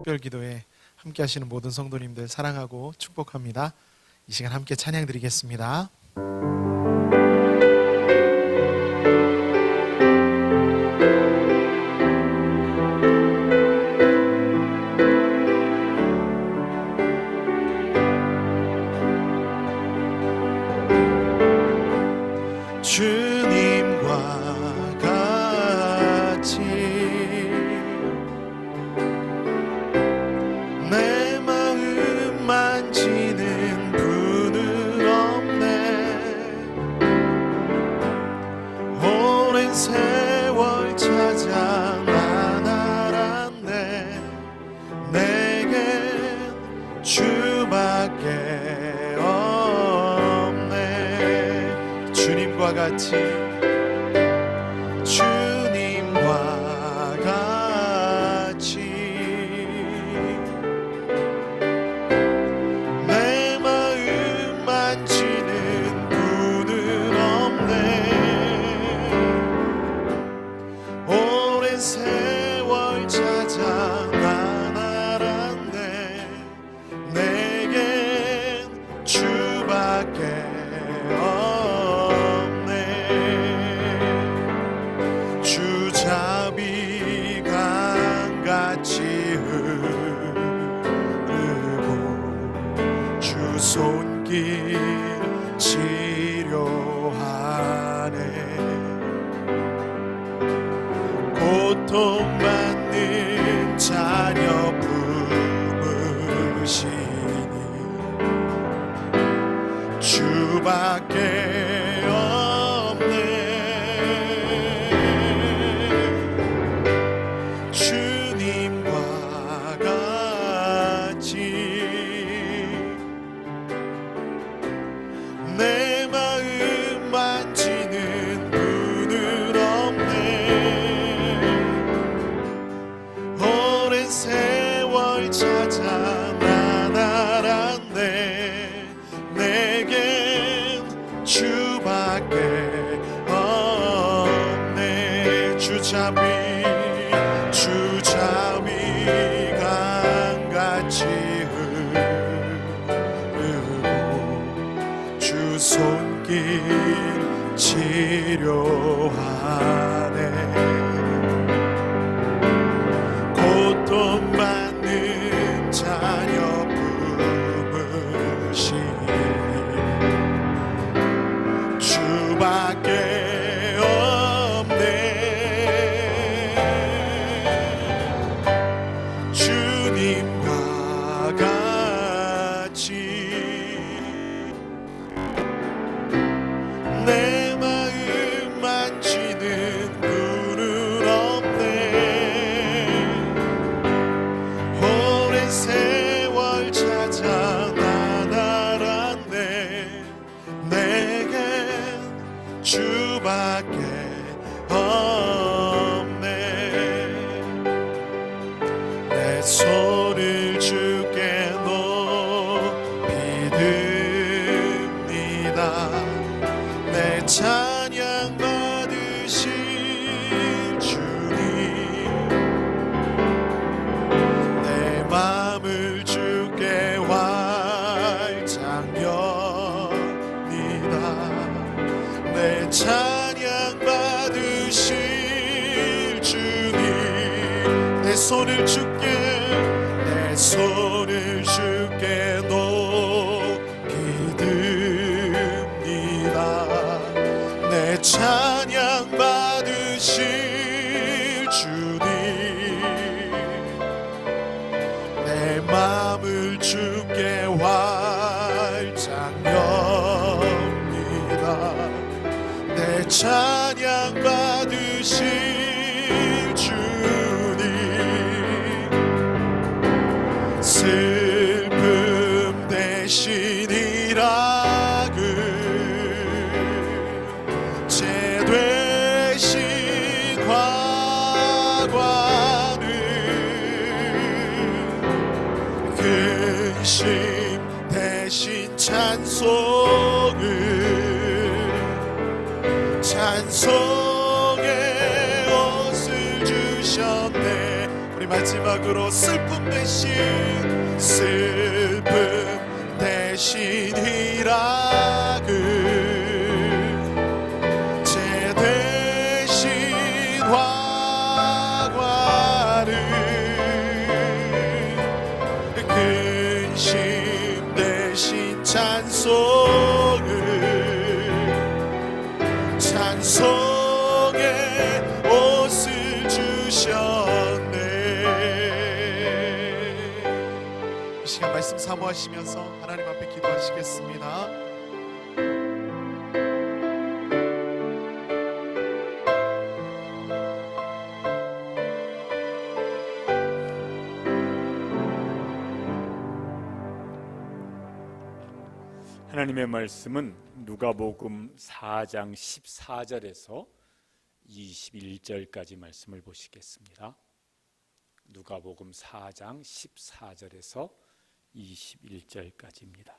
특별기도에 함께 하시는 모든 성도님들 사랑하고 축복합니다. 이 시간 함께 찬양 드리겠습니다. 주님과 같이 내 마음 만지는 분은 없네. 오랜 세월 찾아 난 알았네. 내겐 주밖에 없네. 주님과 같이 내 마음 만지는 분은 없네. 오랜 세월 찾아 난 알았네. 내겐 주밖에 없네. 주 자비 강같이 손길 치료하네. 고통받는 자녀 품으시니 주밖에 없네. 주님과 같이 내 마음 만지는 분은 없네. 오랜 세월 찾아 난 알았네. 내겐 주밖에 없네. 주 자비 강같이 손길 치료하네. 고통받는 자녀 품으시니 주밖에 없네. 주님과 같이 내 마음 만지는 분은 없네. 오랜 세월 찾아 난 알았네. 내겐 주밖에 없네. 내 손을 주께 높이 듭니다. 내 찬양 받으실 주님, 내 맘을 주께 활짝 엽니다. 내 찬양 받으실 주님, 내 손을 주께 높이 듭니다. 내 찬양 받으실 주님, 내 맘을 주께 활짝 엽니다. 내 찬양 받으실 주님, 슬픔 대신 일하그 제 되신 화관을 근심 대신 찬송을 찬송의 옷을 주셨네. 우리 마지막으로 슬픔 대신 희락을 제 대신 화관을 근심 대신 찬송의 옷을 주셨네. 이 시간 말씀 사모하시면서 하나님 앞에 기도하시겠습니다. 하나님의 말씀은 누가복음 4장 14절에서 21절까지 말씀을 보시겠습니다. 누가복음 4장 14절에서 21절까지입니다.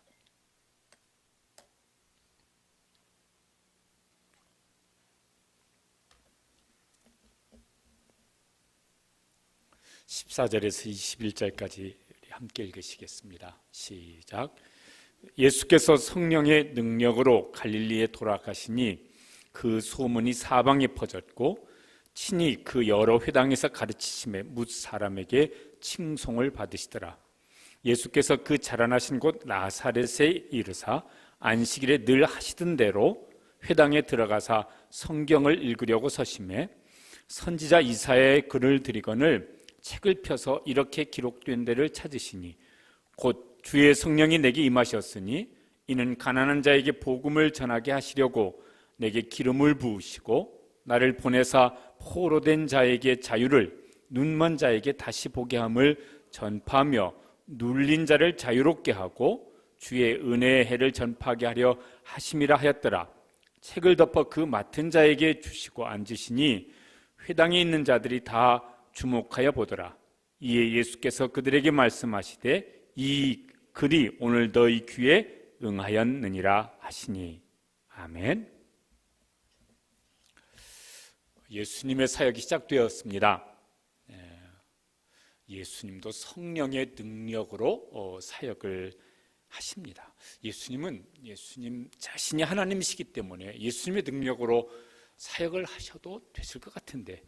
(14절에서) 21절까지 함께 읽으시겠습니다. 시작. 예수께서 성령의 능력으로 갈릴리에 돌아가시니 그 소문이 사방에 퍼졌고 친히 그 여러 회당에서 가르치심에 뭇 사람에게 칭송을 받으시더라. 예수께서 그 자라나신 곳 나사렛에 이르사 안식일에 늘 하시던 대로 회당에 들어가사 성경을 읽으려고 서심해 선지자 이사야의 글을 들이거늘 책을 펴서 이렇게 기록된 데를 찾으시니 곧 주의 성령이 내게 임하셨으니 이는 가난한 자에게 복음을 전하게 하시려고 내게 기름을 부으시고 나를 보내사 포로된 자에게 자유를 눈먼 자에게 다시 보게 함을 전파하며 눌린 자를 자유롭게 하고 주의 은혜의 해를 전파하게 하려 하심이라 하였더라. 책을 덮어 그 맡은 자에게 주시고 앉으시니 회당에 있는 자들이 다 주목하여 보더라. 이에 예수께서 그들에게 말씀하시되 이 글이 오늘 너희 귀에 응하였느니라 하시니. 아멘. 예수님의 사역이 시작되었습니다. 예수님도 성령의 능력으로 사역을 하십니다. 예수님 자신이 하나님이시기 때문에 예수님의 능력으로 사역을 하셔도 됐을 것 같은데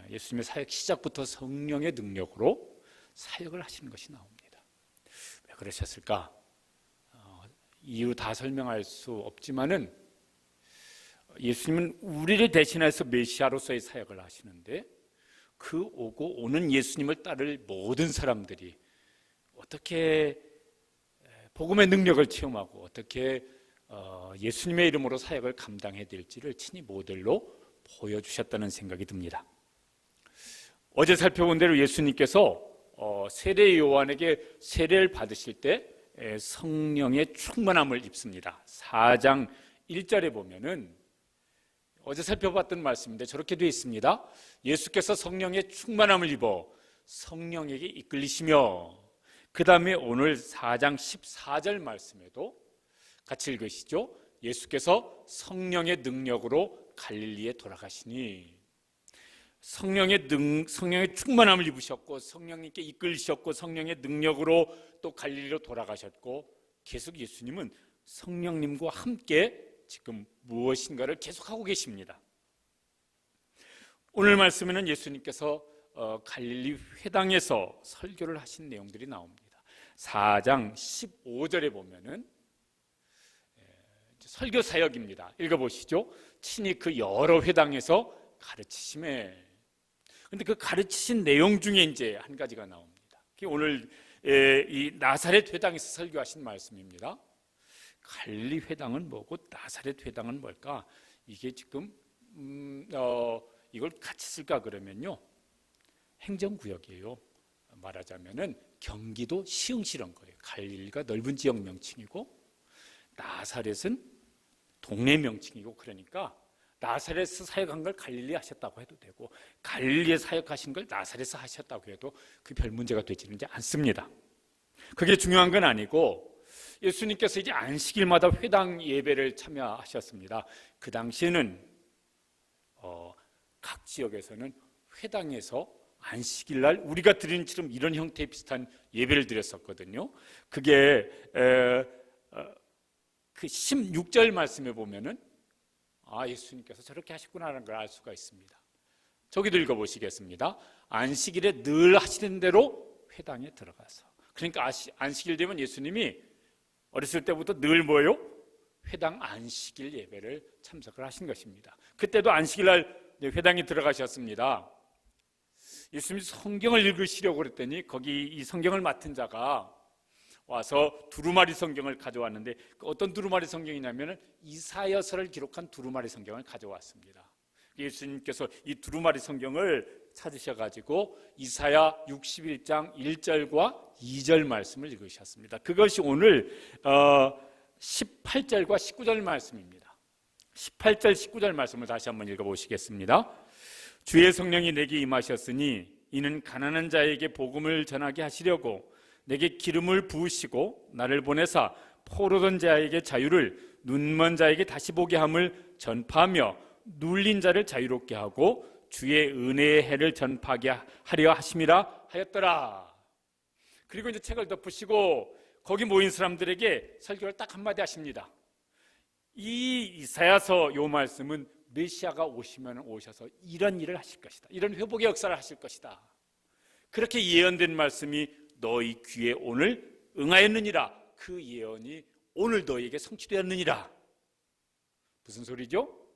예수님의 사역 시작부터 성령의 능력으로 사역을 하시는 것이 나옵니다. 왜 그러셨을까? 이유 다 설명할 수 없지만은 예수님은 우리를 대신해서 메시아로서의 사역을 하시는데 그 오고 오는 예수님을 따를 모든 사람들이 어떻게 복음의 능력을 체험하고 어떻게 예수님의 이름으로 사역을 감당해야 될지를 친히 모델로 보여주셨다는 생각이 듭니다. 어제 살펴본 대로 예수님께서 세례 요한에게 세례를 받으실 때 성령의 충만함을 입습니다. 4장 1절에 보면은 어제 살펴봤던 말씀인데 저렇게 되어 있습니다. 예수께서 성령의 충만함을 입어 성령에게 이끌리시며, 그 다음에 오늘 4장 14절 말씀에도 같이 읽으시죠. 예수께서 성령의 능력으로 갈릴리에 돌아가시니, 성령의 충만함을 입으셨고 성령님께 이끌리셨고 성령의 능력으로 또 갈릴리로 돌아가셨고, 계속 예수님은 성령님과 함께 지금 무엇인가를 계속하고 계십니다. 오늘 말씀에는 예수님께서 갈릴리 회당에서 설교를 하신 내용들이 나옵니다. 4장 15절에 보면은 설교 사역입니다. 읽어보시죠. 친히 그 여러 회당에서 가르치심에, 근데 그 가르치신 내용 중에 이제 한 가지가 나옵니다. 오늘 이 나사렛 회당에서 설교하신 말씀입니다. 갈릴리 회당은 뭐고 나사렛 회당은 뭘까? 이게 지금 이걸 같이 쓸까 그러면요, 행정구역이에요. 말하자면은 경기도 시흥시란 거예요. 갈릴리가 넓은 지역 명칭이고 나사렛은 동네 명칭이고, 그러니까 나사렛에서 사역한 걸 갈릴리 하셨다고 해도 되고 갈릴리에 사역하신 걸 나사렛에서 하셨다고 해도 그 별 문제가 되지는 않습니다. 그게 중요한 건 아니고, 예수님께서 이제 안식일마다 회당 예배를 참여하셨습니다. 그 당시에는 각 지역에서는 회당에서 안식일 날 우리가 드리는 처럼 이런 형태의 비슷한 예배를 드렸었거든요. 그게 그 16절 말씀에 보면은 예수님께서 저렇게 하셨구나라는 걸 알 수가 있습니다. 저기도 읽어보시겠습니다. 안식일에 늘 하시는 대로 회당에 들어가서. 그러니까 안식일 되면 예수님이 어렸을 때부터 늘 뭐예요? 회당 안식일 예배를 참석을 하신 것입니다. 그때도 안식일 날 회당에 들어가셨습니다. 예수님이 성경을 읽으시려고 그랬더니 거기 이 성경을 맡은 자가 와서 두루마리 성경을 가져왔는데 어떤 두루마리 성경이냐면 이사야서를 기록한 두루마리 성경을 가져왔습니다. 예수님께서 이 두루마리 성경을 찾으셔가지고 이사야 61장 1절과 2절 말씀을 읽으셨습니다. 그것이 오늘 18절과 19절 말씀입니다. 18절 19절 말씀을 다시 한번 읽어보시겠습니다. 주의 성령이 내게 임하셨으니 이는 가난한 자에게 복음을 전하게 하시려고 내게 기름을 부으시고 나를 보내사 포로된 자에게 자유를 눈먼 자에게 다시 보게 함을 전파하며 눌린 자를 자유롭게 하고 주의 은혜의 해를 전파하게 하려 하심이라 하였더라. 그리고 이제 책을 덮으시고 거기 모인 사람들에게 설교를 딱 한마디 하십니다. 이 이사야서 요 말씀은 메시아가 오시면 오셔서 이런 일을 하실 것이다. 이런 회복의 역사를 하실 것이다. 그렇게 예언된 말씀이 너희 귀에 오늘 응하였느니라. 그 예언이 오늘 너희에게 성취되었느니라. 무슨 소리죠?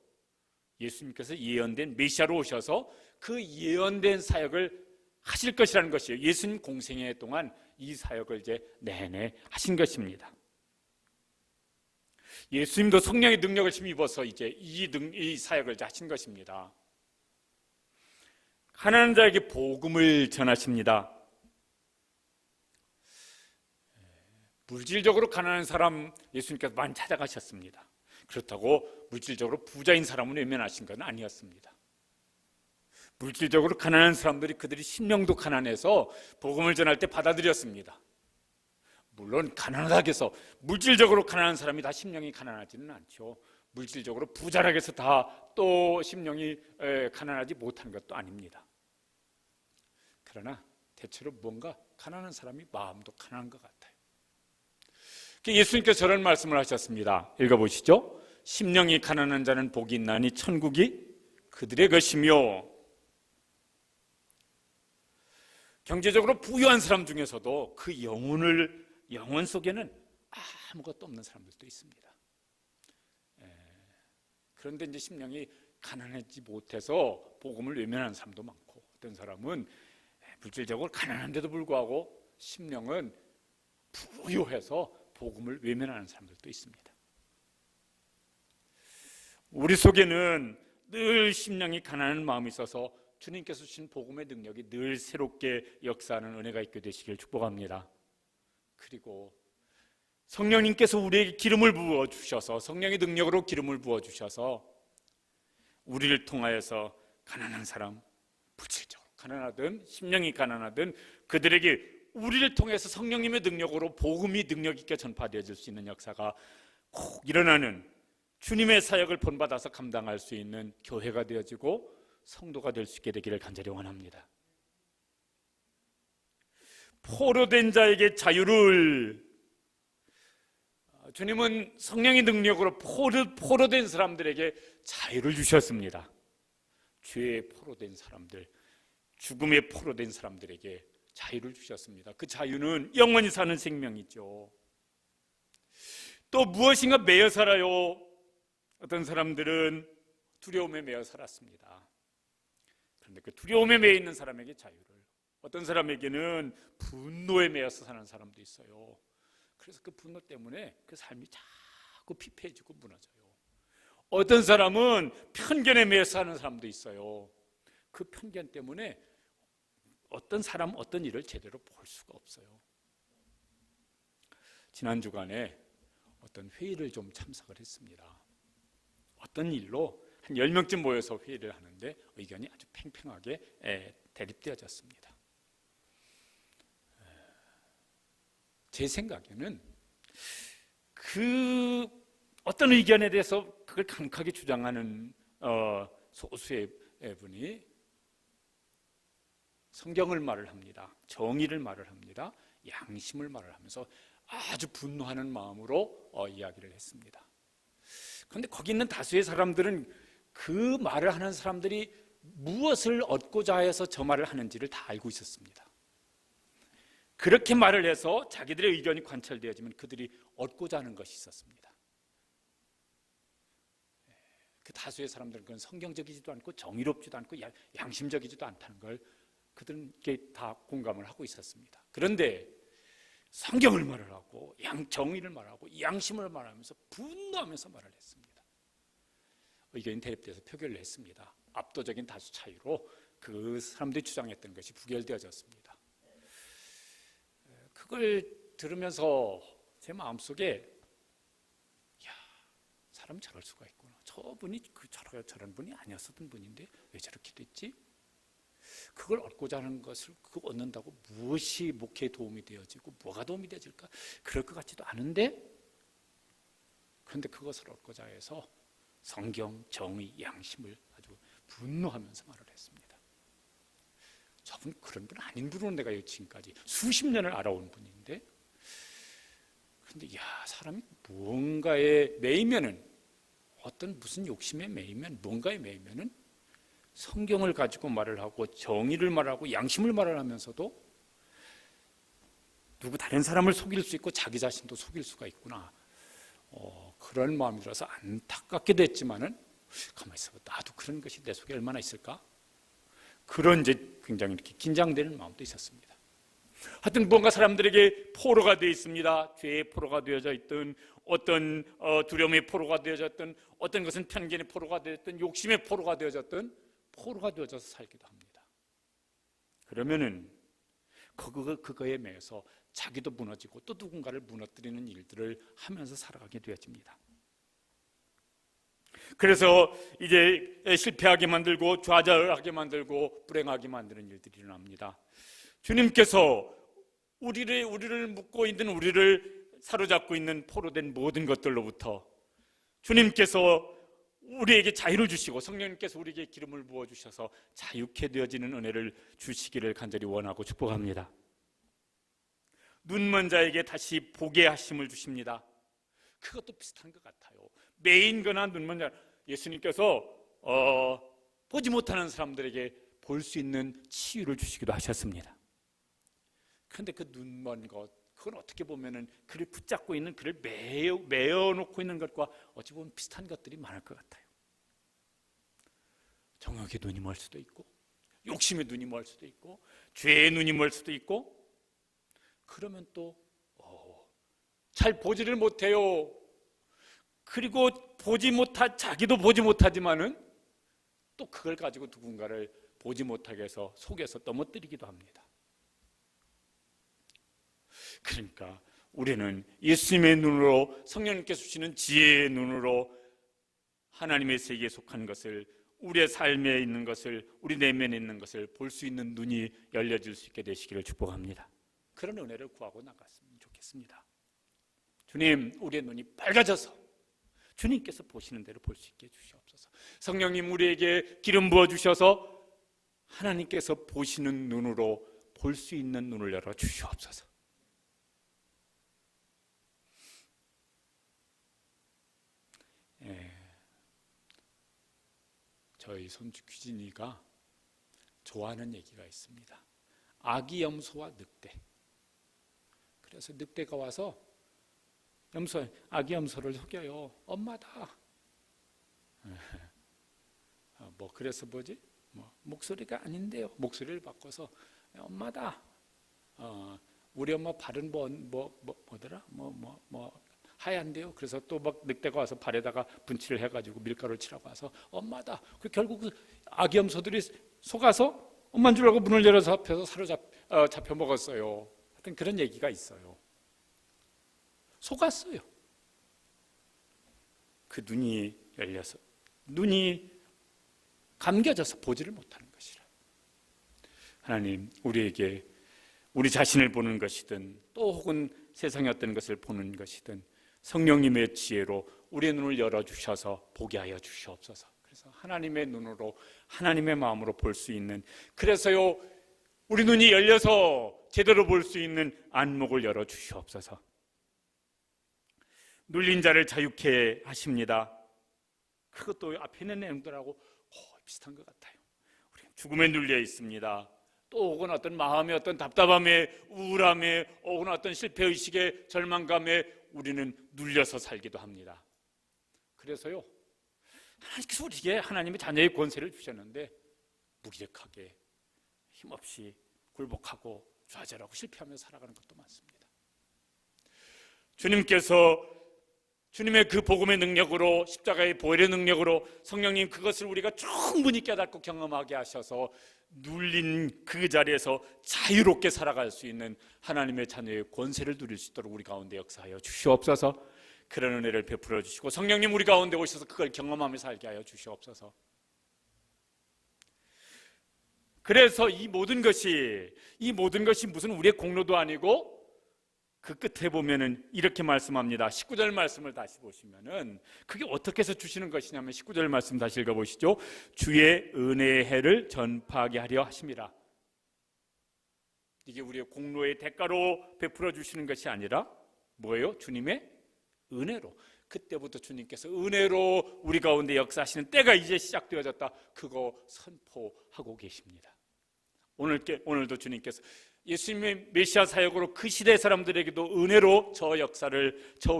예수님께서 예언된 메시아로 오셔서 그 예언된 사역을 하실 것이라는 것이에요. 예수님 공생애 동안 이 사역을 이제 내내 하신 것입니다. 예수님도 성령의 능력을 힘입어서 이제 이 사역을 하신 것입니다. 가난한 자에게 복음을 전하십니다. 물질적으로 가난한 사람 예수님께서 많이 찾아가셨습니다. 그렇다고 물질적으로 부자인 사람은 외면하신 건 아니었습니다. 물질적으로 가난한 사람들이 그들이 심령도 가난해서 복음을 전할 때 받아들였습니다. 물론 가난하다고 해서 물질적으로 가난한 사람이 다 심령이 가난하지는 않죠. 물질적으로 부자라고 해서 다 또 심령이 가난하지 못한 것도 아닙니다. 그러나 대체로 뭔가 가난한 사람이 마음도 가난한 것 같아요. 예수님께서 저런 말씀을 하셨습니다. 읽어보시죠. 심령이 가난한 자는 복이 있나니 천국이 그들의 것이며. 경제적으로 부유한 사람 중에서도 그 영혼 속에는 아무것도 없는 사람들도 있습니다. 그런데 이제 심령이 가난하지 못해서 복음을 외면하는 사람도 많고, 어떤 사람은 물질적으로 가난한데도 불구하고 심령은 부유해서 복음을 외면하는 사람들도 있습니다. 우리 속에는 늘 심령이 가난한 마음이 있어서 주님께서 주신 복음의 능력이 늘 새롭게 역사하는 은혜가 있게 되시길 축복합니다. 그리고 성령님께서 우리에게 기름을 부어주셔서, 성령의 능력으로 기름을 부어주셔서 우리를 통하여서 가난한 사람, 물질적으로 가난하든 심령이 가난하든 그들에게 우리를 통해서 성령님의 능력으로 복음이 능력 있게 전파되어질 수 있는 역사가 꼭 일어나는, 주님의 사역을 본받아서 감당할 수 있는 교회가 되어지고 성도가 될 수 있게 되기를 간절히 원합니다. 포로된 자에게 자유를, 주님은 성령의 능력으로 포로된 사람들에게 자유를 주셨습니다. 죄에 포로된 사람들, 죽음에 포로된 사람들에게 자유를 주셨습니다. 그 자유는 영원히 사는 생명이죠. 또 무엇인가 매여 살아요. 어떤 사람들은 두려움에 매여 살았습니다. 그런데 그 두려움에 매여 있는 사람에게 자유를, 어떤 사람에게는 분노에 매여서 사는 사람도 있어요. 그래서 그 분노 때문에 그 삶이 자꾸 피폐해지고 무너져요. 어떤 사람은 편견에 매여 사는 사람도 있어요. 그 편견 때문에 어떤 사람, 어떤 일을 제대로 볼 수가 없어요. 지난 주간에 어떤 회의를 좀 참석을 했습니다. 어떤 일로 한 10명쯤 모여서 회의를 하는데 의견이 아주 팽팽하게 대립되어졌습니다. 제 생각에는 그 어떤 의견에 대해서 그걸 강하게 주장하는 소수의 분이 성경을 말을 합니다. 정의를 말을 합니다. 양심을 말을 하면서 아주 분노하는 마음으로 이야기를 했습니다. 그런데 거기 있는 다수의 사람들은 그 말을 하는 사람들이 무엇을 얻고자 해서 저 말을 하는지를 다 알고 있었습니다. 그렇게 말을 해서 자기들의 의견이 관철되어지면 그들이 얻고자 하는 것이 있었습니다. 그 다수의 사람들은 그건 성경적이지도 않고 정의롭지도 않고 양심적이지도 않다는 걸 그들은 다 공감을 하고 있었습니다. 그런데 성경을 말을 하고 정의를 말하고 양심을 말하면서 분노하면서 말을 했습니다. 의견이 대립돼서 표결을 했습니다. 압도적인 다수 차이로 그 사람들이 주장했던 것이 부결되어졌습니다. 그걸 들으면서 제 마음속에 사람 저럴 수가 있구나. 저분이 저런 분이 아니었었던 분인데 왜 저렇게 됐지? 그걸 얻고자 하는 것을 그거 얻는다고 무엇이 목회에 도움이 되어지고 뭐가 도움이 되어질까? 그럴 것 같지도 않은데, 그런데 그것을 얻고자 해서 성경, 정의, 양심을 아주 분노하면서 말을 했습니다. 저분 그런 분 아닌 분으로 내가 지금까지 수십 년을 알아온 분인데, 그런데 사람이 무언가에 매이면은, 어떤 무슨 욕심에 매이면, 뭔가에 매이면은 성경을 가지고 말을 하고 정의를 말하고 양심을 말을 하면서도 누구 다른 사람을 속일 수 있고 자기 자신도 속일 수가 있구나. 그런 마음이 들어서 안타깝게 됐지만은 가만히 있어봐. 나도 그런 것이 내 속에 얼마나 있을까? 그런 이제 굉장히 이렇게 긴장되는 마음도 있었습니다. 하여튼 뭔가 사람들에게 포로가 되어 있습니다. 죄의 포로가 되어져 있든, 어떤 두려움의 포로가 되어졌든, 어떤 것은 편견의 포로가 되었든, 욕심의 포로가 되어졌든, 포로가 되어져서 살기도 합니다. 그러면은 그거에 매여서 자기도 무너지고 또 누군가를 무너뜨리는 일들을 하면서 살아가게 되어집니다. 그래서 이제 실패하게 만들고 좌절하게 만들고 불행하게 만드는 일들이 일어납니다. 주님께서 우리를 묶고 있는, 우리를 사로잡고 있는 포로된 모든 것들로부터 주님께서 우리에게 자유를 주시고 성령님께서 우리에게 기름을 부어주셔서 자유케 되어지는 은혜를 주시기를 간절히 원하고 축복합니다. 눈먼 자에게 다시 보게 하심을 주십니다. 그것도 비슷한 것 같아요. 매인거나 눈먼 자, 예수님께서 보지 못하는 사람들에게 볼 수 있는 치유를 주시기도 하셨습니다. 그런데 그 눈먼 것, 그건 어떻게 보면은 그를 붙잡고 있는, 그를 메어놓고 있는 것과 어찌 보면 비슷한 것들이 많을 것 같아요. 정욕의 눈이 멀 수도 있고, 욕심의 눈이 멀 수도 있고, 죄의 눈이 멀 수도 있고, 그러면 또 잘 보지를 못해요. 그리고 자기도 보지 못하지만은 또 그걸 가지고 누군가를 보지 못하게 해서 속에서 넘어뜨리기도 합니다. 그러니까 우리는 예수님의 눈으로, 성령님께서 주시는 지혜의 눈으로 하나님의 세계에 속한 것을, 우리의 삶에 있는 것을, 우리 내면에 있는 것을 볼 수 있는 눈이 열려질 수 있게 되시기를 축복합니다. 그런 은혜를 구하고 나갔으면 좋겠습니다. 주님, 우리의 눈이 밝아져서 주님께서 보시는 대로 볼 수 있게 해주시옵소서. 성령님, 우리에게 기름 부어주셔서 하나님께서 보시는 눈으로 볼 수 있는 눈을 열어주시옵소서. 저희 손주 규진이가 좋아하는 얘기가 있습니다. 아기 염소와 늑대. 그래서 늑대가 와서 아기 염소를 속여요. 엄마다. 그래서 목소리가 아닌데요. 목소리를 바꿔서 엄마다. 우리 엄마 발은 뭐더라? 하얀데요. 그래서 또 늑대가 와서 발에다가 분칠을 해가지고 밀가루를 칠하고 와서 엄마다. 결국 아기 염소들이 속아서 엄마인 줄 알고 문을 열어서 앞에서 잡혀 먹었어요. 하여튼 그런 얘기가 있어요. 속았어요. 그 눈이 열려서, 눈이 감겨져서 보지를 못하는 것이라. 하나님, 우리에게 우리 자신을 보는 것이든 또 혹은 세상의 어떤 것을 보는 것이든 성령님의 지혜로 우리의 눈을 열어주셔서 보게 하여 주시옵소서. 그래서 하나님의 눈으로, 하나님의 마음으로 볼 수 있는, 그래서요 우리 눈이 열려서 제대로 볼 수 있는 안목을 열어 주시옵소서. 눌린 자를 자유케 하십니다. 그것도 앞에 있는 내용들하고 비슷한 것 같아요. 우리가 죽음에 눌려 있습니다. 또 혹은 어떤 마음의 어떤 답답함에, 우울함에, 혹은 어떤 실패의식에, 절망감에 우리는 눌려서 살기도 합니다. 그래서요 하나님께서 우리에게 하나님의 자녀의 권세를 주셨는데 무기력하게 힘없이 굴복하고 좌절하고 실패하며 살아가는 것도 많습니다. 주님께서 주님의 그 복음의 능력으로, 십자가의 보혈의 능력으로 성령님 그것을 우리가 충분히 깨닫고 경험하게 하셔서 눌린 그 자리에서 자유롭게 살아갈 수 있는 하나님의 자녀의 권세를 누릴 수 있도록 우리 가운데 역사하여 주시옵소서. 그런 은혜를 베풀어 주시고 성령님 우리 가운데 오셔서 그걸 경험하며 살게 하여 주시옵소서. 그래서 이 모든 것이 무슨 우리의 공로도 아니고, 그 끝에 보면은 이렇게 말씀합니다. 19절 말씀을 다시 보시면은 그게 어떻게 해서 주시는 것이냐면 19절 말씀 다시 읽어보시죠. 주의 은혜의 해를 전파하게 하려 하심이라. 이게 우리의 공로의 대가로 베풀어 주시는 것이 아니라 뭐예요? 주님의 은혜로. 그때부터 주님께서 은혜로 우리 가운데 역사하시는 때가 이제 시작되어졌다. 그거 선포하고 계십니다. 오늘도 주님께서 예수님의 메시아 사역으로 그 시대 사람들에게도 은혜로 저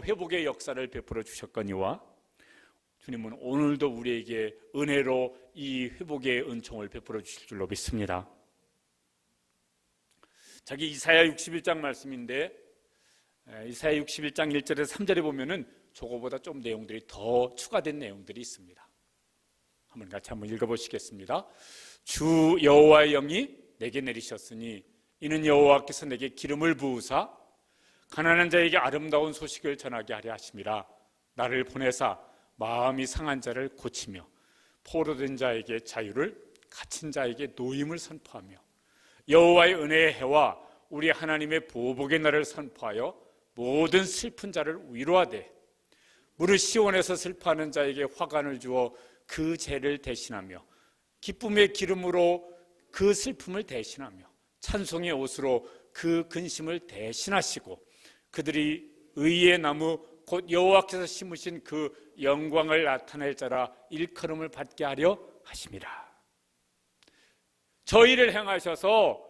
회복의 역사를 베풀어 주셨거니와 주님은 오늘도 우리에게 은혜로 이 회복의 은총을 베풀어 주실 줄로 믿습니다. 자기 이사야 61장 말씀인데 이사야 61장 1절에서 3절에 보면은 저거보다 좀 내용들이 더 추가된 내용들이 있습니다. 같이 한번 읽어보시겠습니다. 주 여호와의 영이 내게 내리셨으니 이는 여호와께서 내게 기름을 부으사 가난한 자에게 아름다운 소식을 전하게 하려 하심이라. 나를 보내사 마음이 상한 자를 고치며 포로된 자에게 자유를, 갇힌 자에게 노임을 선포하며 여호와의 은혜의 해와 우리 하나님의 보복의 날을 선포하여 모든 슬픈 자를 위로하되 무릇 시온에서 슬퍼하는 자에게 화관을 주어 그 죄를 대신하며 기쁨의 기름으로 그 슬픔을 대신하며 찬송의 옷으로 그 근심을 대신하시고 그들이 의의 나무 곧 여호와께서 심으신 그 영광을 나타낼 자라 일컬음을 받게 하려 하심이라. 저희를 행하셔서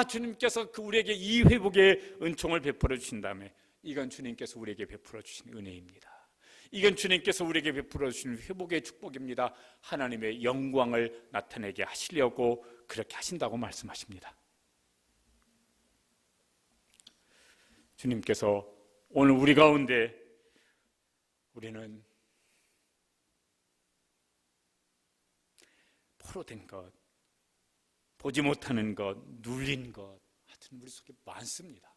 주님께서 우리에게 이 회복의 은총을 베풀어 주신다면 이건 주님께서 우리에게 베풀어 주신 은혜입니다. 이건 주님께서 우리에게 베풀어 주신 회복의 축복입니다. 하나님의 영광을 나타내게 하시려고 그렇게 하신다고 말씀하십니다. 주님께서 오늘 우리 가운데 우리는 포로된 것, 보지 못하는 것, 눌린 것 하여튼 우리 속에 많습니다.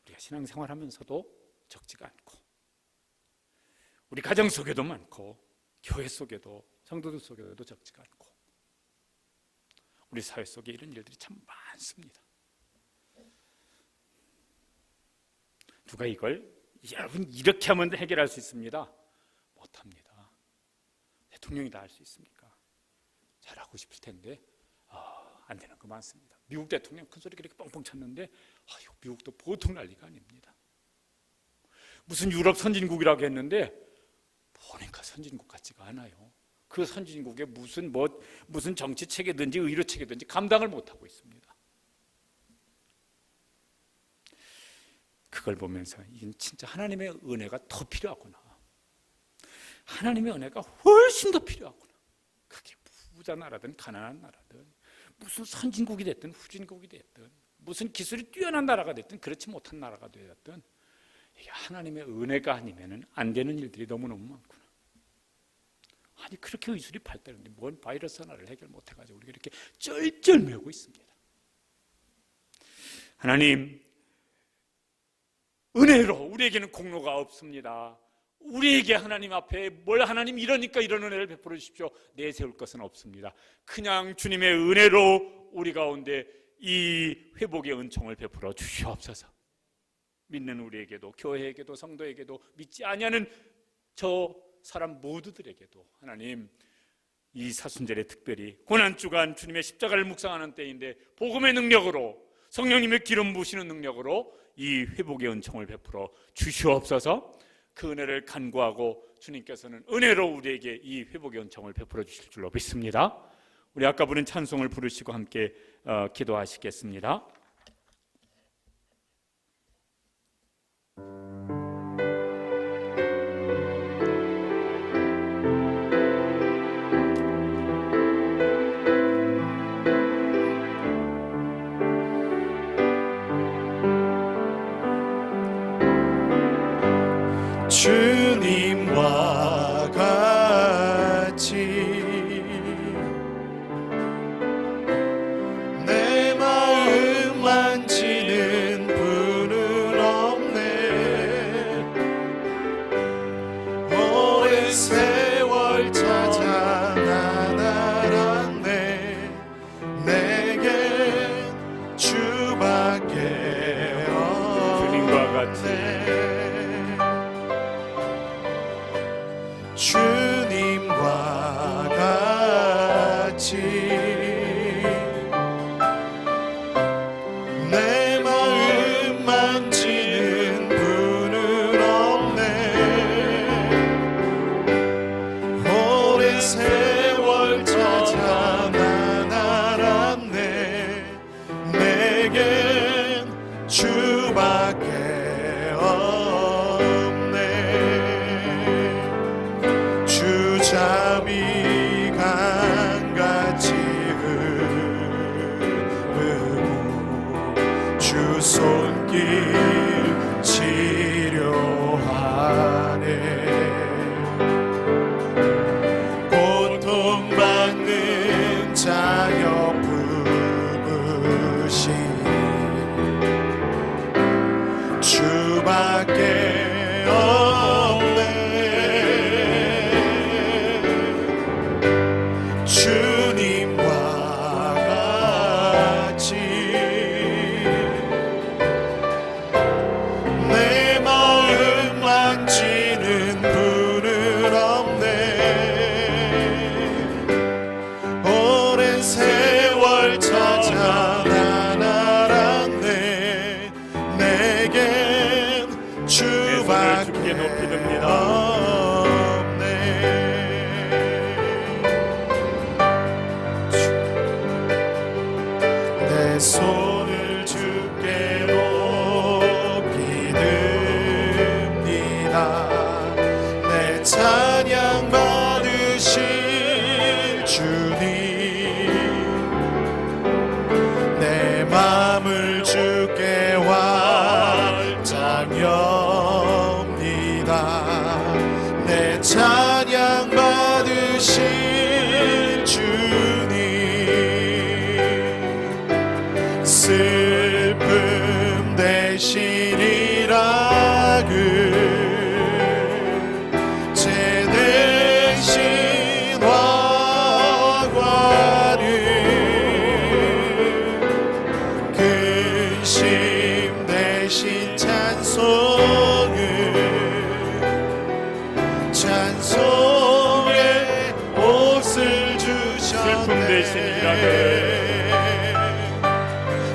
우리가 신앙생활하면서도 적지가 않고 우리 가정 속에도 많고 교회 속에도 성도들 속에도 적지가 않고 우리 사회 속에 이런 일들이 참 많습니다. 누가 이걸 여러분 이렇게 하면 해결할 수 있습니다? 못합니다. 대통령이 다 할 수 있습니까? 잘하고 싶을 텐데 안 되는 거 많습니다. 미국 대통령 큰 소리 그렇게 뻥뻥 쳤는데 미국도 보통 난리가 아닙니다. 무슨 유럽 선진국이라고 했는데 보니까 선진국 같지가 않아요. 그 선진국에 무슨 정치 체계든지 의료 체계든지 감당을 못하고 있습니다. 그걸 보면서 이건 진짜 하나님의 은혜가 더 필요하구나. 하나님의 은혜가 훨씬 더 필요하구나. 그게 부자 나라든 가난한 나라든 무슨 선진국이 됐든 후진국이 됐든 무슨 기술이 뛰어난 나라가 됐든 그렇지 못한 나라가 되었든 이게 하나님의 은혜가 아니면 안 되는 일들이 너무너무 많구나. 아니 그렇게 의술이 발달했는데 뭔 바이러스 하나를 해결 못해가지고 우리가 이렇게 쩔쩔매고 있습니다. 하나님 은혜로 우리에게는 공로가 없습니다. 우리에게 하나님 앞에 뭘 하나님 이러니까 이런 은혜를 베풀어 주십시오 내세울 것은 없습니다. 그냥 주님의 은혜로 우리 가운데 이 회복의 은총을 베풀어 주시옵소서. 믿는 우리에게도 교회에게도 성도에게도 믿지 아니하는 저 사람 모두들에게도 하나님 이 사순절에 특별히 고난주간 주님의 십자가를 묵상하는 때인데 복음의 능력으로 성령님의 기름 부으시는 능력으로 이 회복의 은총을 베풀어 주시옵소서. 그 은혜를 간구하고 주님께서는 은혜로 우리에게 이 회복의 은총을 베풀어 주실 줄로 믿습니다. 우리 아까 부른 찬송을 부르시고 함께 기도하시겠습니다. 주님과 같이 내 마음 만지는 분은 없네. 오랜 세월 찾아 난 알았네. 내겐 주밖에 주님과 같이 주님과 같이 내 마음 만지는 분은 없네. 오랜 세월 찾아 난 알았네. 내겐 주밖에 없네. 주잡이 강같이 흐르고 주 손길 치료하네. 고통받는 자 옆 부으시 주밖에 없네. 주님과 같이 내 마음 만지는 분은 없네. 오랜 세월 찾아 난 알았네. 내겐 주밖에 주께 높이 듭니다. 없네. 내 손을 주께 높이 듭니다. 내 찬양 받으실 주님, 내 맘을 주께 활짝 엽니다. 내 찬양 받으실 주님, 슬픔 대신이라 제 대신 화관을 근심 대신 찬송의 옷을 주셨네. 슬픔 대신이라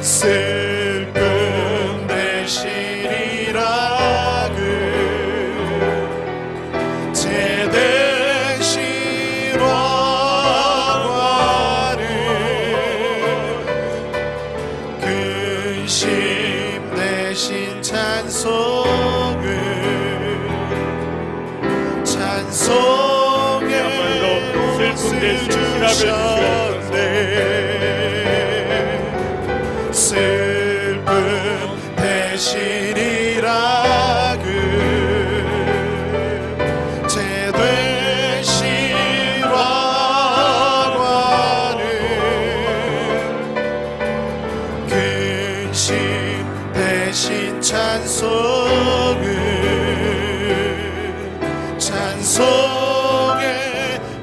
슬픔 대신이라 제 대신 화관을 근심 대신 찬송의 슬픔 대신 주셨네. 슬픔 대신이라 제 되신 화관을 근심 대신 찬송의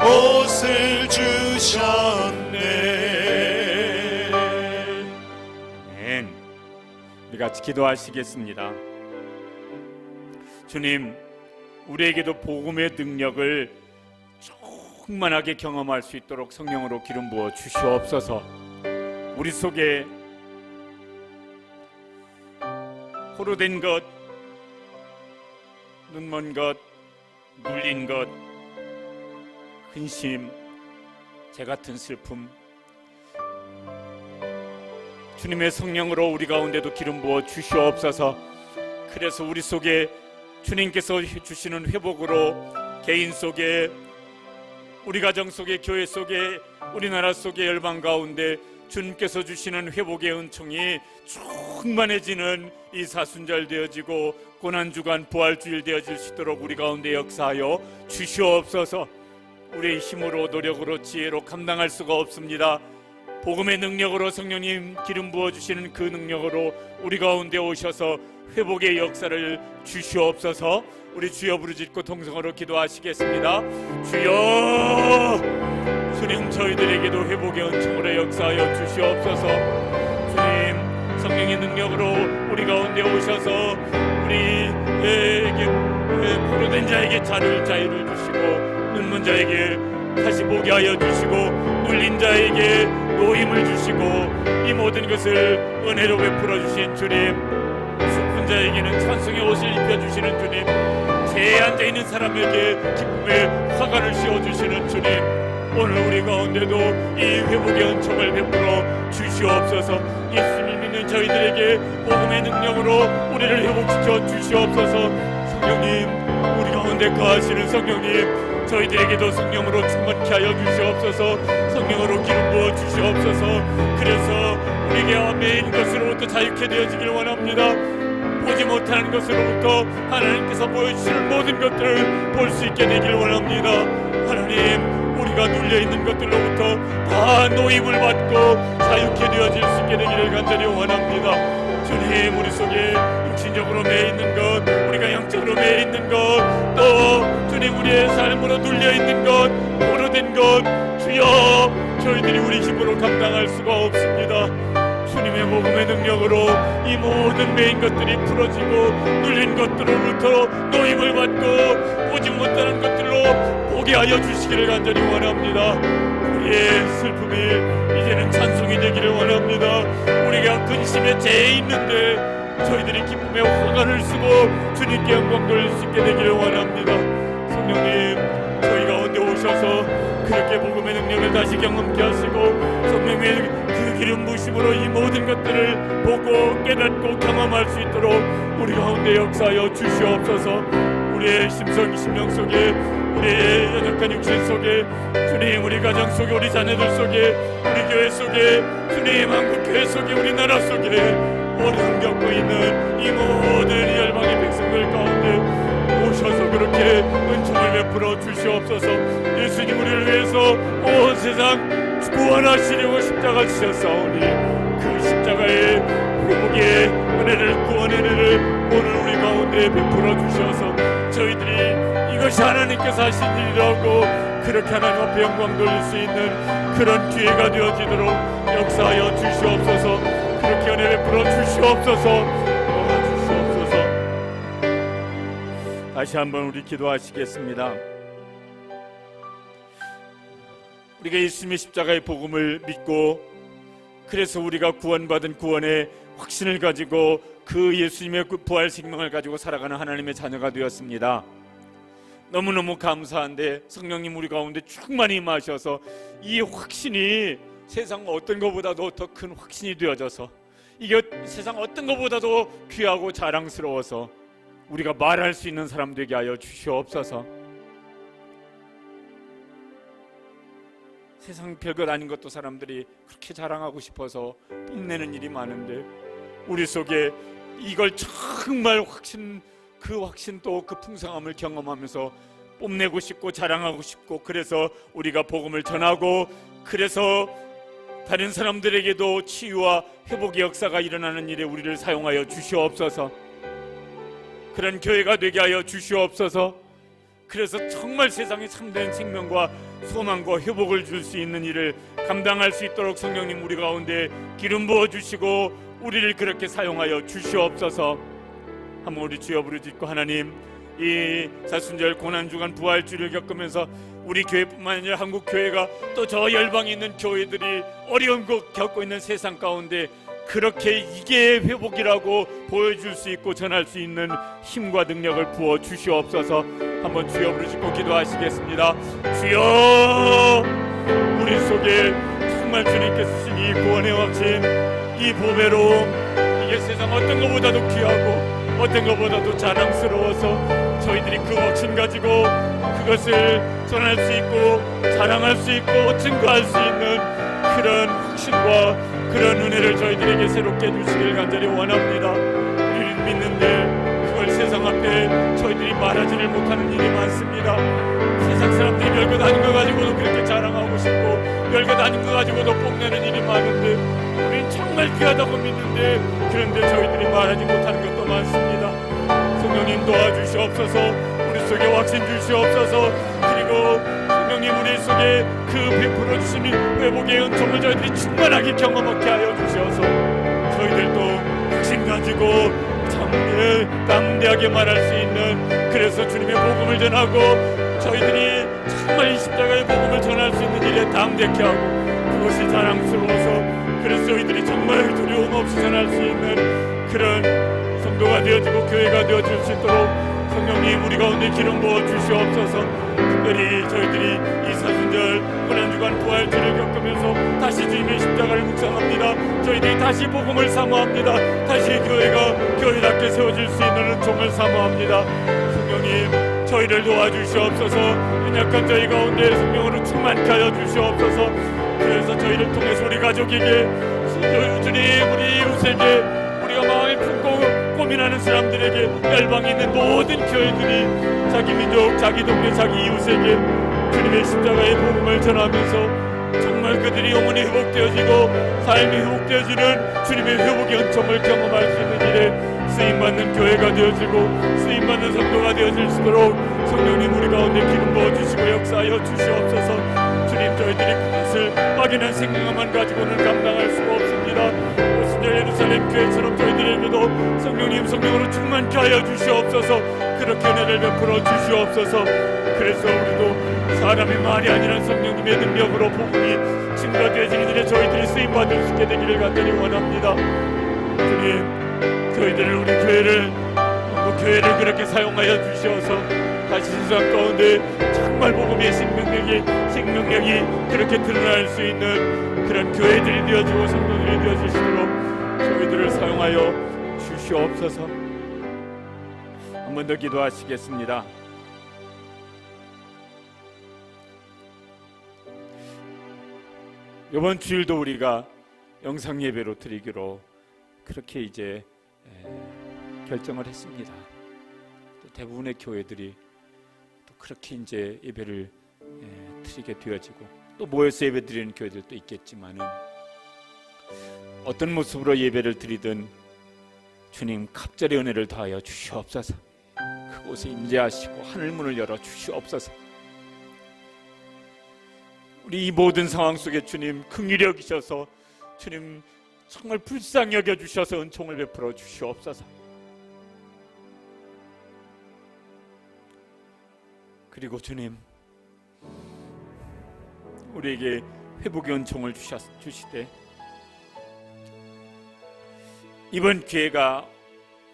옷을 주셨네. 아멘. 우리 같이 기도하시겠습니다. 주님, 우리에게도 복음의 능력을 충만하게 경험할 수 있도록 성령으로 기름 부어 주시옵소서. 우리 속에 포로된 것, 눈먼 것, 눌린 것, 근심, 재 같은 슬픔, 주님의 성령으로 우리 가운데도 기름 부어 주시옵소서. 그래서 우리 속에 주님께서 주시는 회복으로 개인 속에, 우리 가정 속에, 교회 속에, 우리나라 속에, 열방 가운데 주님께서 주시는 회복의 은총이 충만해지는 이 사순절 되어지고 고난주간 부활주일 되어질 수 있도록 우리 가운데 역사하여 주시옵소서. 우리의 힘으로, 노력으로, 지혜로 감당할 수가 없습니다. 복음의 능력으로 성령님 기름 부어주시는 그 능력으로 우리 가운데 오셔서 회복의 역사를 주시옵소서. 우리 주여 부르짖고 통성으로 기도하시겠습니다. 주여, 주님 저희들에게도 회복의 은총으로 역사하여 주시옵소서. 주님 성령의 능력으로 우리 가운데 오셔서 우리에게 포로된 자에게 자유를 주시고, 눈먼 자에게 다시 보게 하여 주시고, 눌린 자에게 노임을 주시고, 이 모든 것을 은혜로 베풀어 주신 주님, 슬픈 자에게는 찬송의 옷을 입혀주시는 주님, 죄에 앉아있는 사람에게 기쁨의 화관을 씌워주시는 주님, 오늘 우리 가운데도 이 회복의 은총을 베풀어 주시옵소서. 예수님 믿는 저희들에게 복음의 능력으로 우리를 회복시켜 주시옵소서. 성령님, 우리 가운데 거하시는 성령님, 저희들에게도 성령으로 충만케 하여 주시옵소서. 성령으로 기름 부어 주시옵소서. 그래서 우리에게 매인 것으로부터 자유케 되어지길 원합니다. 보지 못하는 것으로부터 하나님께서 보여주시는 모든 것들을 볼 수 있게 되길 원합니다. 하나님, 우리가 눌려있는 것들로부터 다 노임을 받고 자유케 되어질 수 있게 되기를 간절히 원합니다. 주님, 우리 속에 육신적으로 매있는 것, 우리가 영적으로 매있는 것, 또 주님 우리의 삶으로 눌려있는 것, 포로된 것, 주여, 저희들이 우리 힘으로 감당할 수가 없습니다. 주님의 복음의 능력으로 이 모든 매인 것들이 풀어지고, 눌린 것들로부터 노임을 받고, 보지 못하는 것들로 보게 하여 주시기를 간절히 원합니다. 우리의 슬픔이 이제는 찬송이 되기를 원합니다. 우리가 근심에 죄에 있는데 저희들이 기쁨의 화관을 쓰고 주님께 영광 돌릴 수 있게 되기를 원합니다. 성령님, 저희 가운데 오셔서 그렇게 복음의 능력을 다시 경험케 하시고, 성령의 그 기름 부심으로 이 모든 것들을 보고 깨닫고 경험할 수 있도록 우리 가운데 역사하여 주시옵소서. 우리의 심성, 심령 속에, 우리의 연약한 육신 속에, 주님 우리 가정 속에, 우리 자녀들 속에, 우리 교회 속에, 주님 한국교회 속에, 우리나라 속에 어려움 겪고 있는 이 모든 열방의 백성들 가운데 오셔서 그렇게 은총을 베풀어 주시옵소서. 예수님 우리를 위해서 온 세상 구원하시려고 십자가 지셨사오니 그 십자가의 회복의 은혜를, 구원의 은혜를 오늘 우리 가운데 베풀어 주셔서 저희들이 이것이 하나님께서 하신 일이라고 그렇게 하나님 앞에 영광 돌릴 수 있는 그런 기회가 되어지도록 역사하여 주시옵소서. 그렇게 은혜 베풀어 주시옵소서. 도와주시옵소서. 다시 한번 우리 기도하시겠습니다. 우리가 예수님의 십자가의 복음을 믿고, 그래서 우리가 구원받은 구원의 확신을 가지고 그 예수님의 부활 생명을 가지고 살아가는 하나님의 자녀가 되었습니다. 너무너무 감사한데 성령님 우리 가운데 충만히 임하셔서 이 확신이 세상 어떤 것보다도 더 큰 확신이 되어져서, 이게 세상 어떤 것보다도 귀하고 자랑스러워서 우리가 말할 수 있는 사람 되게 하여 주시옵소서. 세상 별것 아닌 것도 사람들이 그렇게 자랑하고 싶어서 뽐내는 일이 많은데, 우리 속에 이걸 정말 그 확신 또 그 풍성함을 경험하면서 뽐내고 싶고 자랑하고 싶고, 그래서 우리가 복음을 전하고, 그래서 다른 사람들에게도 치유와 회복의 역사가 일어나는 일에 우리를 사용하여 주시옵소서. 그런 교회가 되게 하여 주시옵소서. 그래서 정말 세상에 참된 생명과 소망과 회복을 줄 수 있는 일을 감당할 수 있도록 성령님 우리 가운데 기름 부어 주시고 우리를 그렇게 사용하여 주시옵소서. 한번 우리 주여 부르짖고, 하나님, 이 사순절 고난주간 부활주를 겪으면서 우리 교회뿐만 아니라 한국 교회가 또 저 열방에 있는 교회들이 어려운 것 겪고 있는 세상 가운데 그렇게 이게 회복이라고 보여줄 수 있고 전할 수 있는 힘과 능력을 부어 주시옵소서. 한번 주여 부르시고 기도하시겠습니다. 주여, 우리 속에 정말 주님께서 주신 이 구원의 확신, 이 보배로움, 이게 세상 어떤 것보다도 귀하고 어떤 것보다도 자랑스러워서 저희들이 그 확신 가지고 그것을 전할 수 있고 자랑할 수 있고 증거할 수 있는 그런 확신과 그런 은혜를 저희들에게 새롭게 주시길 간절히 원합니다. 우리는 믿는데 그걸 세상 앞에 저희들이 말하지를 못하는 일이 많습니다. 세상 사람들이 별것 아닌 거 가지고도 그렇게 자랑하고 싶고 별것 아닌 거 가지고도 뽐내는 일이 많은데 우리는 정말 귀하다고 믿는데 그런데 저희들이 말하지 못하는 것도 많습니다. 성령님 도와주시옵소서. 우리 속에 확신 주시옵소서. 그리고 성령님 우리 속에 그 베풀어 주심이 회복의 은총을 저희들이 충만하게 경험하게 하여 주셔서 저희들도 확신 가지고 담대하게 말할 수 있는, 그래서 주님의 복음을 전하고 저희들이 정말 이 십자가의 복음을 전할 수 있는 일에 담대케 하고 그것이 자랑스러워서 그래서 저희들이 정말 두려움 없이 전할 수 있는 그런 성도가 되어지고 교회가 되어질 수 있도록 성령님 우리 가운데 기름 부어 주시옵소서. 특별히 저희들이 이 사순절 고난주간 부활주를 겪으면서 다시 주님의 십자가를 묵상합니다. 저희들이 다시 복음을 사모합니다. 다시 교회가 교회답게 세워질 수 있는 은총을 사모합니다. 성령님 저희를 도와주시옵소서. 연약한 저희 가운데 성령으로 충만케 하여 주시옵소서. 그래서 저희를 통해서 우리 가족에게 주님 우리 이웃에게 우리가 마음에 품고 고민하는 사람들에게 열방에 있는 모든 교회들이 자기 민족, 자기 동네, 자기 이웃에게 주님의 십자가의 복음을 전하면서 정말 그들이 영혼이 회복되어지고 삶이 회복되어지는 주님의 회복의 은총을 경험할 수 있는 일에 쓰임받는 교회가 되어지고 쓰임받는 성도가 되어질 수 있도록 성령님 우리 가운데 기름 부어주시고 역사하여 주시옵소서. 주님 저희들이 그것을 막연한 생각만 가지고는 감당할 수가 없습니다. 오순절 예루살렘 교회처럼 저희들에게도 성령님 성령으로 충만케 하여 주시옵소서. 그렇게 은혜를 베풀어 주시옵소서. 그래서 우리도 사람의 말이 아니라 성령님의 능력으로 복음이 증거되어지는 일에 저희들이 쓰임받을 수 있게 되기를 간절히 원합니다. 주님 저희들을 우리 교회를 교회를 그렇게 사용하여 주셔서 다시 세상 가운데 정말 복음의 생명력이 그렇게 드러날 수 있는 그런 교회들이 되어지고 성도들이 되어지시도록 저희들을 사용하여 주시옵소서. 한 번 더 기도하시겠습니다. 이번 주일도 우리가 영상 예배로 드리기로 그렇게 이제 결정을 했습니다. 또 대부분의 교회들이 또 그렇게 이제 예배를 드리게 되어지고 또 모여서 예배 드리는 교회들도 있겠지만은 어떤 모습으로 예배를 드리든 주님 갑절의 은혜를 더하여 주시옵소서. 그곳에 임재하시고 하늘문을 열어 주시옵소서. 우리 이 모든 상황 속에 주님 긍휼히 여기셔서 주님 정말 불쌍히 여겨주셔서 은총을 베풀어 주시옵소서. 그리고 주님 우리에게 회복의 은총을 주시되 이번 기회가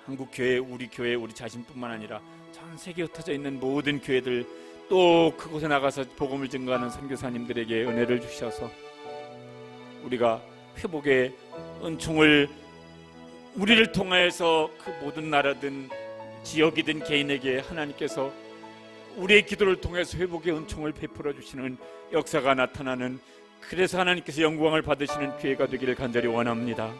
한국교회, 우리 교회, 우리 자신뿐만 아니라 전 세계에 흩어져 있는 모든 교회들 또 그곳에 나가서 복음을 증거하는 선교사님들에게 은혜를 주셔서 우리가 회복의 은총을 우리를 통하여서 그 모든 나라든 지역이든 개인에게 하나님께서 우리의 기도를 통해서 회복의 은총을 베풀어 주시는 역사가 나타나는, 그래서 하나님께서 영광을 받으시는 기회가 되기를 간절히 원합니다.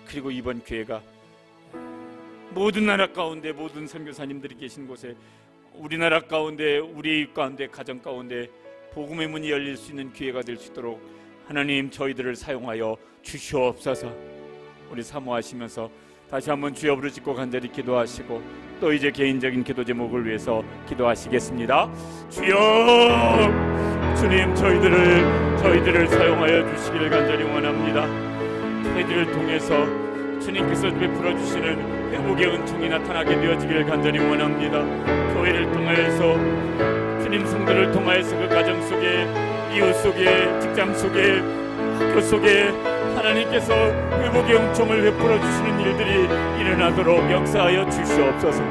그리고 이번 기회가 모든 나라 가운데 모든 선교사님들이 계신 곳에 우리나라 가운데 우리 가운데 가정 가운데 복음의 문이 열릴 수 있는 기회가 될 수 있도록 하나님 저희들을 사용하여 주시옵소서. 우리 사모하시면서 다시 한번 주여 부르짖고 간절히 기도하시고 또 이제 개인적인 기도 제목을 위해서 기도하시겠습니다. 주여, 주님 저희들을 사용하여 주시기를 간절히 원합니다. 저희들을 통해서 주님께서 베풀어 주시는 회복의 은총이 나타나게 되어지기를 간절히 원합니다. 교회를 통하여서 주님 성도를 통하여서 그 가정 속에, 이웃 속에, 직장 속에, 학교 속에 하나님께서 회복의 은총을 베풀어 주시는 일들이 일어나도록 역사하여 주시옵소서.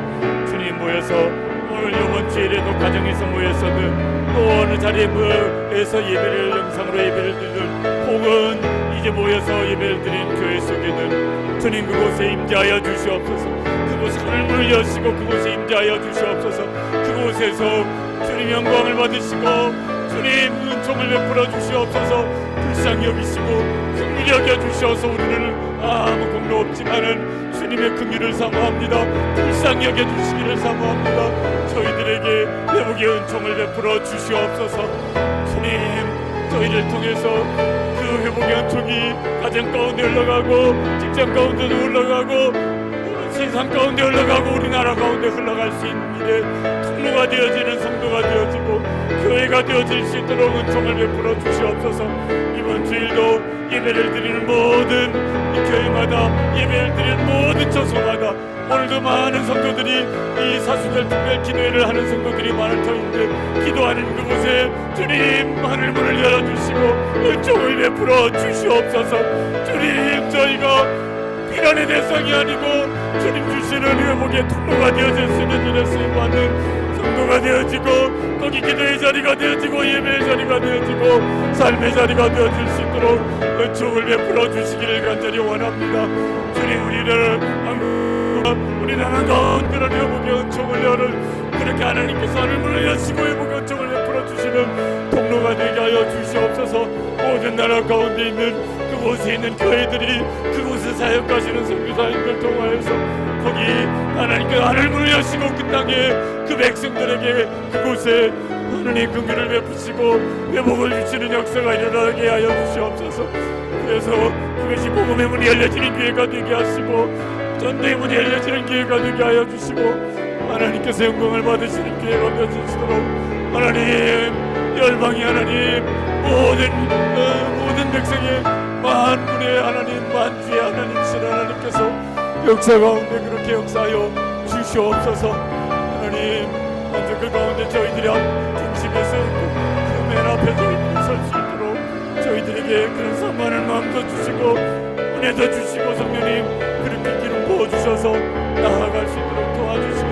주님 모여서 오늘 이번 주일에도 가정에서 모여서든 또 어느 자리에 모여서 예배를 영상으로 예배를 드리든 혹은 이제 모여서 예배를 드린 교회 속에는 주님 그곳에 임재하여 주시옵소서. 그곳에 하늘문을 여시고 그곳에 임재하여 주시옵소서. 그곳에서 주님 영광을 받으시고 주님 은총을 베풀어 주시옵소서. 불쌍히 여기시고 긍휼히 여겨 주셔서 우리는 아무 공로 없지만은 주님의 긍휼을 사모합니다. 불쌍히 여겨 주시기를 사모합니다. 저희들에게 회복의 은총을 베풀어 주시옵소서. 주님 저희를 통해서 그 회복의 은총이 가정 가운데 흘러가고 직장 가운데도 흘러가고 세상 가운데 흘러가고 우리나라 가운데 흘러갈 수 있는 일에 통로가 되어지는 성도가 되어지고 교회가 되어질 수 있도록 은총을 베풀어 주시옵소서. 이번 주일도 예배를 드리는 모든 이 교회마다 예배를 드리는 모든 처소마다 오늘도 많은 성도들이 이 사순절 특별 기도회를 하는 성도들이 많을 터인데 기도하는 그곳에 주님 하늘문을 열어주시고 은총을 베풀어 주시옵소서. 주님 저희가 비난의 대상이 아니고 주님 주시는 회복의 통로가 되어질 수 있는 일에 쓰임받는 성도가 되어지고 거기 기도의 자리가 되어지고 예배의 자리가 되어지고 삶의 자리가 되어질 수 있도록 은총을 베풀어 주시기를 간절히 원합니다. 주님 우리나라 가운데 회복의 은총을 열을 그렇게 하나님께서 하늘문을 여시고 회복의 은총을 베풀어 주시는 통로가 되게 하여 주시옵소서. 모든 나라 가운데 있는 그곳에 있는 교회들이 그곳에 사역하시는 선교사님들 통하여서 거기 하나님께서 하늘문을 여시고 그 땅에 그 백성들에게 그곳에 하나님 긍휼을 베푸시고 회복을 주시는 역사가 일어나게 하여 주시옵소서. 그래서 그것이 복음의 문이 열려지는 기회가 되게 하시고 전도의 문이 열려지는 기회가 되게 하여 주시고 하나님께서 영광을 받으시는 기회가 되어지도록 하나님 열방이 하나님 모든 백성의 만군의 하나님 만주의 하나님이신 하나님께서 역사 가운데 그렇게 역사하여 주시옵소서. 하나님 먼저 그 가운데 저희들이 중심에서 그 맨 앞에 저희들이 설 수 있도록 저희들에게 그런 산만한 마음도 주시고 은혜도 주시고 성령님 그렇게 기름 부어주셔서 나아갈 수 있도록 도와주시고